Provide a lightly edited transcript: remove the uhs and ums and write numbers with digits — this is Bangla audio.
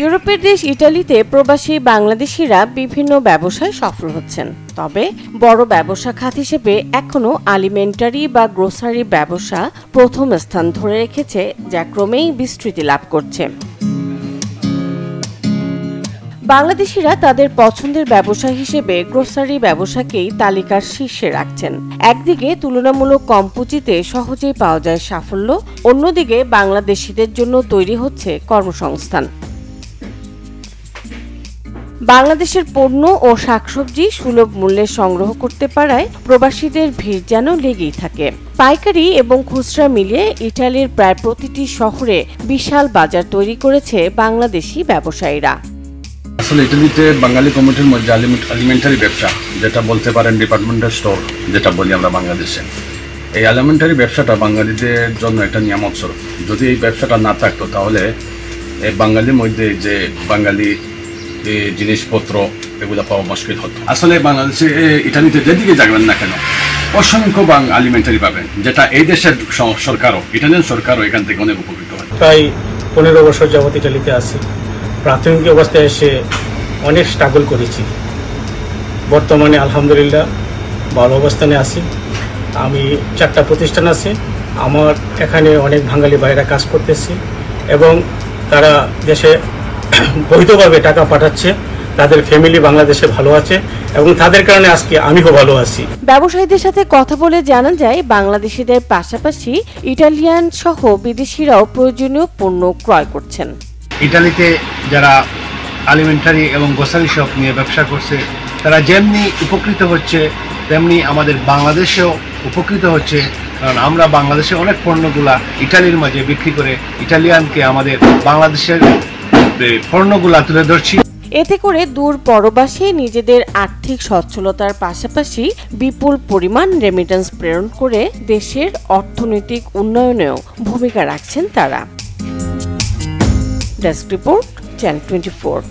ইউরোপের দেশ ইতালিতে প্রবাসী বাংলাদেশিরা বিভিন্ন ব্যবসায় সফল হচ্ছেন। তবে বড় ব্যবসা খাত হিসেবে এখনো আলিমেন্টারি বা গ্রোসারি ব্যবসা প্রথম স্থান ধরে রেখেছে, যা ক্রমেই বিস্তৃতি লাভ করছে। বাংলাদেশিরা তাদের পছন্দের ব্যবসা হিসেবে গ্রোসারি ব্যবসাকেই তালিকার শীর্ষে রাখছেন। একদিকে তুলনামূলক কম পুঁজিতে সহজেই পাওয়া যায় সাফল্য, অন্যদিকে বাংলাদেশিদের জন্য তৈরি হচ্ছে কর্মসংস্থান। বাংলাদেশের পণ্য ও শাকসবজি সুলভ মূল্যে সংগ্রহ করতে পারায় প্রবাসীদের ভিড় যেন লেগেই থাকে। পাইকারি এবং খুচরা মিলিয়ে ইটালির প্রায় প্রতিটি শহরে বিশাল বাজার তৈরি করেছে বাংলাদেশি ব্যবসায়ীরা। আসলে ইটালিতে বাঙালি কমিউনিটির মধ্যে আলিমেন্টারি ব্যবসা, যেটা বলতে পারেন ডিপার্টমেন্টাল স্টোর যেটা বলি আমরা বাংলাদেশে, এই আলিমেন্টারি ব্যবসাটা বাঙালিদের জন্য একটা নিয়ামক স্বরূপ। যদি এই ব্যবসাটা না থাকতো তাহলে এই বাঙালির মধ্যে যে বাঙালি জিনিসপত্র এগুলো পাওয়া মুশকিল হতো। আসলে বাংলাদেশে ইটালিতে যেদিকে যাবেন না কেন অসংখ্য আলিমেন্টারি পাবেন, যেটা এই দেশের সরকারও, ইটালিয়ান সরকারও এখান থেকে অনেক উপকৃত হয়। প্রায় 15 বছর যাবত ইটালিতে আছি। প্রাথমিক অবস্থায় এসে অনেক স্ট্রাগল করেছি। বর্তমানে আলহামদুলিল্লাহ ভালো অবস্থানে আছি। আমি 4টা প্রতিষ্ঠান আছে আমার এখানে, অনেক বাঙালি ভাইরা কাজ করতেছি এবং তারা দেশে বৈধভাবে টাকা পাঠাচ্ছে। তাদের ফ্যামিলি বাংলাদেশে ভালো আছে এবং তাদের কারণে আজকে আমিও ভালো আছি। ব্যবসায়ীদের সাথে কথা বলে জানা যায়, বাংলাদেশিদের পাশাপাশি ইটালিয়ান সহ বিদেশিরাও প্রয়োজনীয় পণ্য ক্রয় করছেন। ইটালিতে যারা আলিমেন্টারি এবং গ্রোসারি শপ নিয়ে ব্যবসা করছে তারা যেমনি উপকৃত হচ্ছে তেমনি আমাদের বাংলাদেশেও উপকৃত হচ্ছে, কারণ আমরা বাংলাদেশে অনেক পণ্যগুলা ইটালির মাঝে বিক্রি করে ইটালিয়ানকে আমাদের বাংলাদেশের পণ্যগুলা তুলে ধরছি। এতে করে দূর পরবাসে নিজেদের আর্থিক সচ্ছলতার পাশাপাশি বিপুল পরিমাণ রেমিটেন্স প্রেরণ করে দেশের অর্থনৈতিক উন্নয়নেও ভূমিকা রাখছেন তারা। Desk report, channel 24।